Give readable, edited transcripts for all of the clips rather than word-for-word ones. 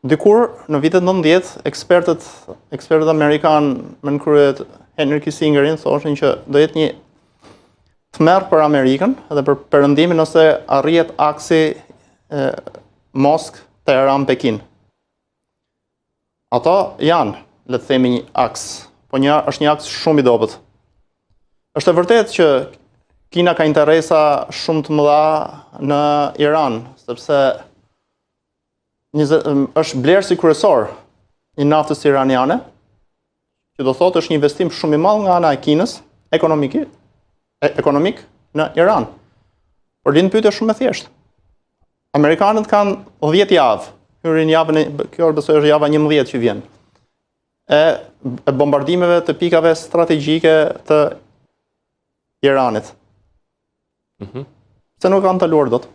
Dikur, në vitet 90, ekspertët amerikanë me në kryet Henry Kissingerin thoshin që do jetë një tmerr për Amerikën dhe për perëndimin nëse arrihet aksi Moskë-Teheran-Pekin. Ato janë, le të themi, një aks, po është një aks shumë i dobët. Është e vërtetë që Kina ka interesa shumë të mëdha në Iran, sepse është blerësi kryesor i naftës iraniane, që do thotë është një investim shumë i madh nga ana e Kinës, ekonomik në Iran. Por lind pyetje shumë e thjeshtë. Amerikanët kanë 10 javë, kjo besoj është java 11 që vjen, e bombardimeve të pikave strategjike të Iranit. Se nuk kanë ndaluar dot.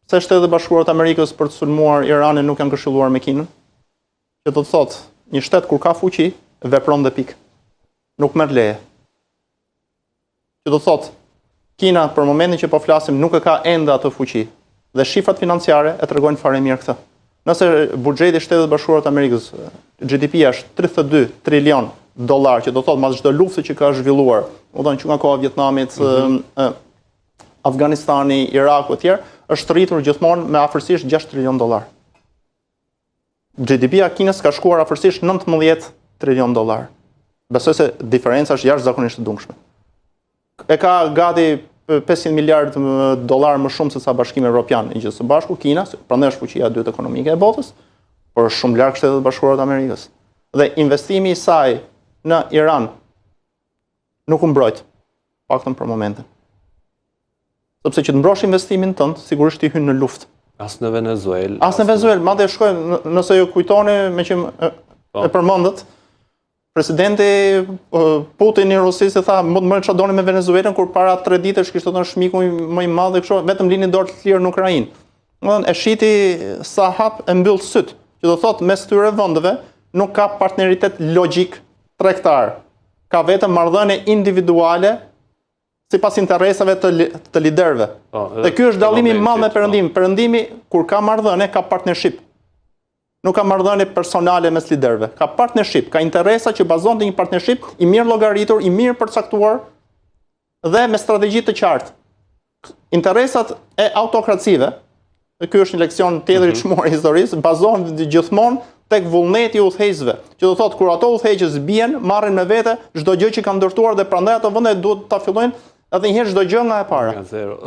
Se Shtetet e Bashkuara të Amerikës për të sulmuar Iranin nuk kanë këshilluar me Kinën. Që do të thotë, një shtet kur ka fuqi, vepron dhe pikë. Nuk merr leje. Që do të thotë, Kina për momentin që po flasim nuk e ka ende atë fuqi. Dhe shifrat financiare e tregojnë fare mirë këtë. Nëse buxheti i Shtetit Bashkuar të Amerikës, GDP-ja është 32 trilion dollar, që do të thotë mas çdo lufte që ka zhvilluar, do të thonë që nga koha e Vietnamit, Afganistani, Iraku e tjerë, është rritur gjithmonë me afërsisht 6 trilion dollar. GDP-ja Kinës ka shkuar afërsisht 19 trilion dollar. Besoj se diferenca është jashtëzakonisht e dëmshme. E ka gati 500 miliard dollar më shumë se sa Bashkimi Evropian i gjithë së bashku, Kina, prandaj është fuqia e dytë ekonomike e botës, por është shumë larg Shtetet e Bashkuara të Amerikës. Dhe investimi i saj në Iran nuk u mbrojt, paktën për momentin. Sepse që të mbrosh investimin tënd, sigurisht i hyn në luftë. As në Venezuelë. As në Venezuelë, madje shkoj, nëse ju kujtoni me që e përmendët, presidenti Putin i Rusisë tha, mund të merrni çfarë doni me Venezuelën, kur para 3 ditësh kishte thënë shmiku më i madh dhe kështu, vetëm lini dorë të lirë në Ukrainë. Domethënë e shiti sa hap e mbyll syt, që do thotë mes këtyre vendeve nuk ka partneritet logjik tregtar. Ka vetëm marrëdhënie individuale sipas interesave të liderëve. Dhe ky është dallimi i madh me perëndimin. Perëndimi kur ka marrëdhënie ka partnership. Nuk ka marrëdhënie personale mes liderëve. Ka partnership, ka interesa që bazohen në një partnership i mirë llogaritur, i mirë përcaktuar dhe me strategji të qartë. Interesat e autokracive, dhe ky është një leksion tjetër i çmuar i historisë, bazohen gjithmonë tek vullneti i udhëheqësve. Që do thotë kur ato udhëheqës bien, marrin me vete çdo gjë që kanë ndërtuar dhe prandaj ato vende duhet ta fillojnë edhe një herë çdo gjë nga e para.